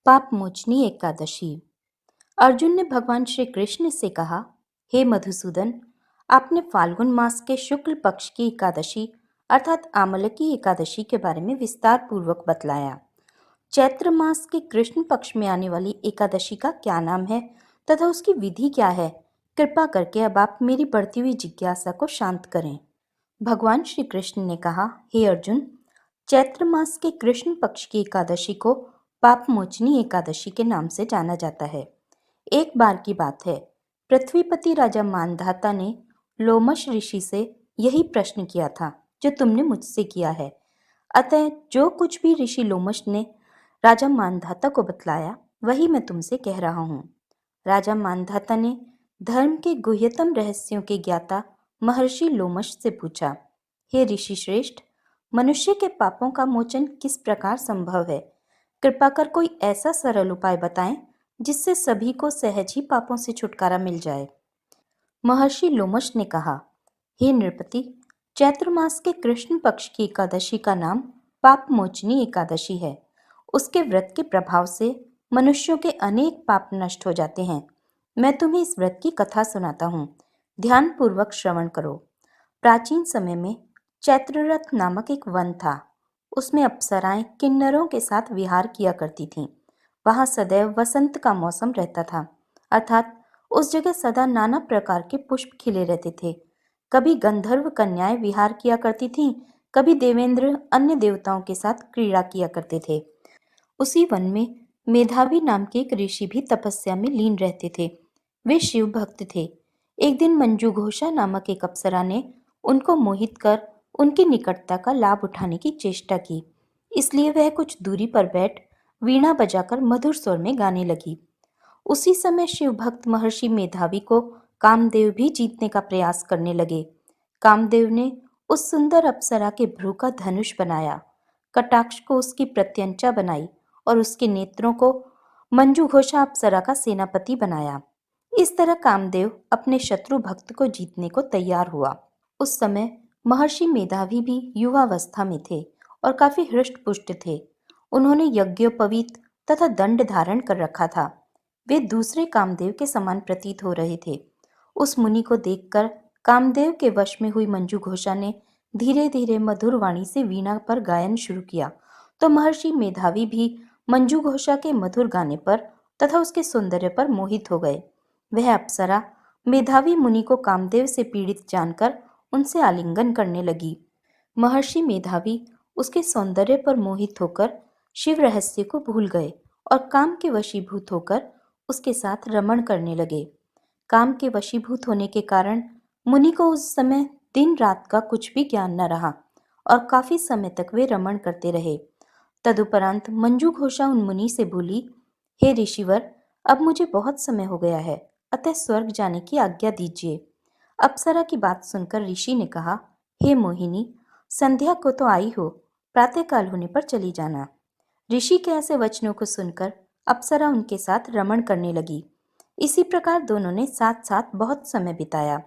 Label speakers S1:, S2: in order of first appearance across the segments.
S1: पाप मोचनी एकादशी। अर्जुन ने भगवान श्री कृष्ण से कहा, हे मधुसूदन, आपने फाल्गुन मास के शुक्ल पक्ष की एकादशी अर्थात आमलकी एकादशी के बारे में विस्तार पूर्वक बतलाया। चैत्र मास के कृष्ण पक्ष में आने वाली एकादशी का क्या नाम है तथा उसकी विधि क्या है? कृपा करके अब आप मेरी बढ़ती हुई जिज्ञासा को शांत करें। भगवान श्री कृष्ण ने कहा, हे अर्जुन, चैत्र मास के कृष्ण पक्ष की एकादशी को पाप मोचनी एकादशी के नाम से जाना जाता है। एक बार की बात है, पृथ्वीपति राजा मानधाता ने लोमश ऋषि से यही प्रश्न किया था जो तुमने मुझसे किया है। अतः जो कुछ भी ऋषि लोमश ने राजा मानधाता को बतलाया वही मैं तुमसे कह रहा हूँ। राजा मानधाता ने धर्म के गुह्यतम रहस्यों के ज्ञाता महर्षि लोमश से पूछा, हे ऋषि श्रेष्ठ, मनुष्य के पापों का मोचन किस प्रकार संभव है? कृपा कर कोई ऐसा सरल उपाय बताएं जिससे सभी को सहज ही पापों से छुटकारा मिल जाए। महर्षि लोमश ने कहा, हे नृपति, चैत्र मास के कृष्ण पक्ष की एकादशी का नाम पाप मोचनी एकादशी है। उसके व्रत के प्रभाव से मनुष्यों के अनेक पाप नष्ट हो जाते हैं। मैं तुम्हें इस व्रत की कथा सुनाता हूँ, ध्यान पूर्वक श्रवण करो। प्राचीन समय में चैत्ररथ नामक एक वन था। उसमें अप्सराएं किन्नरों के साथ विहार किया करती थीं। वहां सदैव वसंत का मौसम रहता था, अर्थात उस जगह सदा नाना प्रकार के पुष्प खिले रहते थे। कभी गंधर्व कन्याएं विहार किया करती थीं, कभी देवेंद्र अन्य देवताओं के साथ क्रीड़ा किया करते थे। उसी वन में मेधावी नाम के एक ऋषि भी तपस्या में लीन रहते थे। वे शिव भक्त थे। एक दिन मंजू घोषा नामक एक अप्सरा ने उनको मोहित कर उनकी निकटता का लाभ उठाने की चेष्टा की। इसलिए वह कुछ दूरी पर बैठ वीणा बजाकर मधुर स्वर में गाने लगी। उसी समय शिव भक्त महर्षि मेधावी को कामदेव भी जीतने का प्रयास करने लगे। कामदेव ने उस सुंदर अप्सरा के भ्रू का धनुष बनाया, कटाक्ष को उसकी प्रत्यंचा बनाई और उसके नेत्रों को मंजू घोषा अप्सरा का सेनापति बनाया। इस तरह कामदेव अपने शत्रु भक्त को जीतने को तैयार हुआ। उस समय महर्षि मेधावी भी युवावस्था में थे और काफी हृष्ट पुष्ट थे। उन्होंने यज्ञोपवीत तथा दंड धारण कर रखा था। वे दूसरे कामदेव के समान प्रतीत हो रहे थे। उस मुनि को देखकर कामदेव के वश में हुई मंजू घोषा ने धीरे धीरे मधुर वाणी से वीणा पर गायन शुरू किया, तो महर्षि मेधावी भी मंजू घोषा के मधुर गाने पर तथा उसके सौंदर्य पर मोहित हो गए। वह अप्सरा मेधावी मुनि को कामदेव से पीड़ित जानकर उनसे आलिंगन करने लगी। महर्षि मेधावी उसके सौंदर्य पर मोहित होकर शिव रहस्य को भूल गए और काम के वशीभूत होकर उसके साथ रमण करने लगे। काम के वशीभूत होने के कारण मुनि को उस समय दिन रात का कुछ भी ज्ञान न रहा और काफी समय तक वे रमण करते रहे। तदुपरांत मंजू घोषा उन मुनि से बोली, हे ऋषिवर, अब मुझे बहुत समय हो गया है, अतः स्वर्ग जाने की आज्ञा दीजिए। अप्सरा की बात सुनकर ऋषि ने कहा, हे मोहिनी, संध्या को तो आई हो, प्रातःकाल होने पर चली जाना। ऋषि के ऐसे वचनों को सुनकर अप्सरा उनके साथ रमण करने लगी। इसी प्रकार दोनों ने साथ साथ बहुत समय बिताया।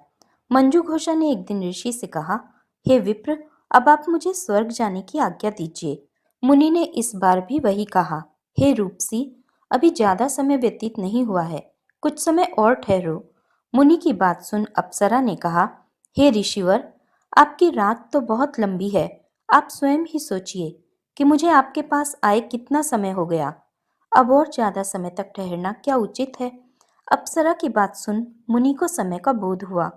S1: मंजू घोषा ने एक दिन ऋषि से कहा, हे विप्र, अब आप मुझे स्वर्ग जाने की आज्ञा दीजिए। मुनि ने इस बार भी वही कहा, हे रूपसी, अभी ज्यादा समय व्यतीत नहीं हुआ है, कुछ समय और ठहरो। मुनि की बात सुन अप्सरा ने कहा, हे ऋषिवर, आपकी रात तो बहुत लंबी है, आप स्वयं ही सोचिए कि मुझे आपके पास आए कितना समय हो गया। अब और ज्यादा समय तक ठहरना क्या उचित है? अप्सरा की बात सुन मुनि को समय का बोध हुआ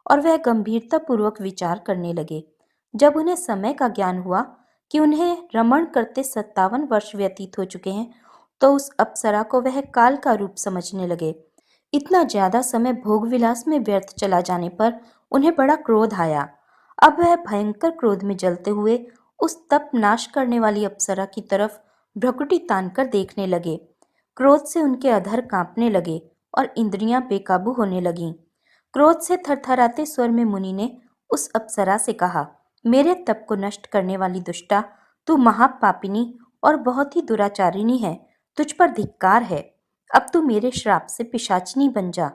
S1: और वह गंभीरता पूर्वक विचार करने लगे। जब उन्हें समय का ज्ञान हुआ कि उन्हें रमण करते 57 वर्ष व्यतीत हो चुके हैं, तो उस अप्सरा को वह काल का रूप समझने लगे। इतना ज्यादा समय भोग विलास में व्यर्थ चला जाने पर उन्हें बड़ा क्रोध आया। अब वह भयंकर क्रोध में जलते हुए उस तप नाश करने वाली अप्सरा की तरफ भ्रकुटी तानकर देखने लगे। क्रोध से उनके अधर कांपने लगे और इंद्रियां बेकाबू होने लगीं। क्रोध से थरथराते स्वर में मुनि ने उस अप्सरा से कहा, मेरे तप को नष्ट करने वाली दुष्टा, तू महापापिनी और बहुत ही दुराचारिणी है, तुझ पर धिक्कार है। अब तू मेरे श्राप से पिशाचिनी बन जा।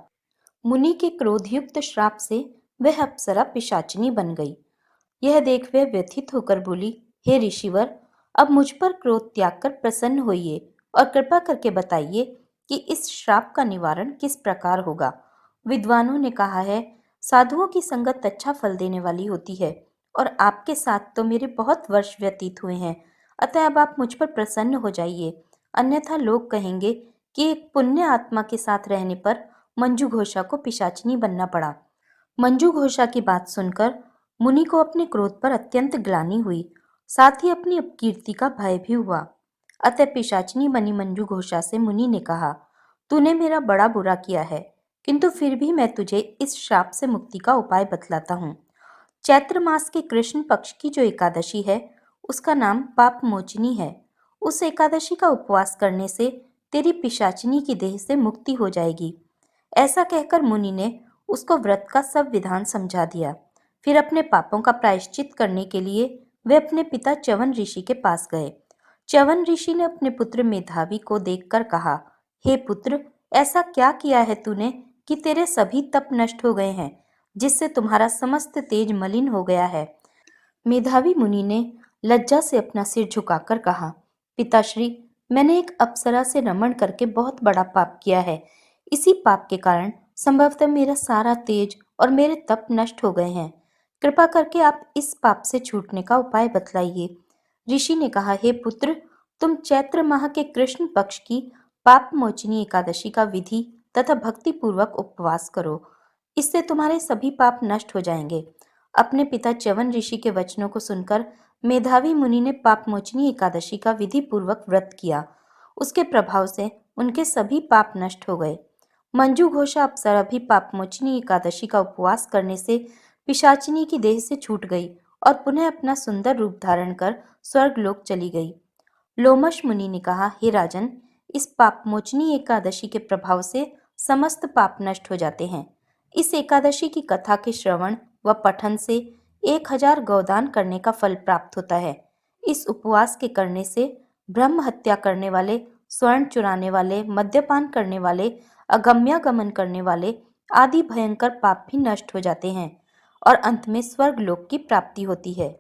S1: मुनि के क्रोधयुक्त श्राप से वह अप्सरा पिशाचिनी बन गई। यह देख वह व्यथित होकर बोली, हे ऋषिवर, अब मुझ पर क्रोध त्याग कर प्रसन्न होइए और कृपा करके बताइए कि इस श्राप का निवारण किस प्रकार होगा। विद्वानों ने कहा है, साधुओं की संगत अच्छा फल देने वाली होती है और आपके साथ तो मेरे बहुत वर्ष व्यतीत हुए हैं, अतः अब आप मुझ पर प्रसन्न हो जाइए, अन्यथा लोग कहेंगे कि एक पुण्य आत्मा के साथ रहने पर मंजू घोषा को पिशाचिनी बनना पड़ा। मंजू घोषा की बात सुनकर मुनि को अपने क्रोध पर अत्यंत ग्लानि हुई, साथ ही अपनी अपकीर्ति का भय भी हुआ। अतः पिशाचिनी बनी मंजू घोषा से मुनि ने कहा, तूने मेरा बड़ा बुरा किया है, किंतु फिर भी मैं तुझे इस श्राप से मुक्ति का उपाय बतलाता हूँ। चैत्र मास के कृष्ण पक्ष की जो एकादशी है, उसका नाम पाप मोचनी है। उस एकादशी का उपवास करने से तेरी पिशाचिनी की देह से मुक्ति हो जाएगी। ऐसा कहकर मुनि ने उसको व्रत का सब विधान समझा दिया। फिर अपने पापों का प्रायश्चित करने के लिए वे अपने पिता च्यवन ऋषि के पास गए। च्यवन ऋषि ने अपने पुत्र मेधावी को देखकर कहा, हे पुत्र, ऐसा क्या किया है तूने कि तेरे सभी तप नष्ट हो गए हैं, जिससे तुम्हारा समस्त तेज मलिन हो गया है। मेधावी मुनि ने लज्जा से अपना सिर झुकाकर कहा, पिताश्री, मैंने एक अप्सरा से रमण करके बहुत बड़ा पाप किया है। इसी पाप के कारण संभवतः मेरा सारा तेज और मेरे तप नष्ट हो गए हैं। कृपा करके आप इस पाप से छूटने का उपाय बतलाइए। ऋषि ने कहा, हे पुत्र, तुम चैत्र माह के कृष्ण पक्ष की पाप मोचनी एकादशी का विधि तथा भक्ति पूर्वक उपवास करो। इससे तुम्हारे सभी पाप नष्ट हो जाएंगे। अपने पिता च्यवन ऋषि के वचनों को सुनकर मेधावी मुनि ने पापमोचनी एकादशी का विधि पूर्वक व्रत किया। उसके प्रभाव से उनके सभी पाप नष्ट हो गए। मंजू घोषा अप्सरा भी पापमोचनी एकादशी का उपवास करने से पिशाचिनी की देह से छूट गई और पुनः अपना सुंदर रूप धारण कर स्वर्गलोक चली गई। लोमश मुनि ने कहा, हे राजन, इस पापमोचनी एकादशी के प्रभाव से समस्त पाप नष्ट हो जाते हैं। इस एकादशी की कथा के श्रवण व पठन से 1000 गौदान करने का फल प्राप्त होता है। इस उपवास के करने से ब्रह्म हत्या करने वाले, स्वर्ण चुराने वाले, मद्यपान करने वाले, अगम्यागमन करने वाले आदि भयंकर पाप भी नष्ट हो जाते हैं और अंत में स्वर्ग लोक की प्राप्ति होती है।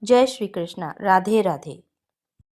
S1: जय श्री कृष्णा। राधे राधे।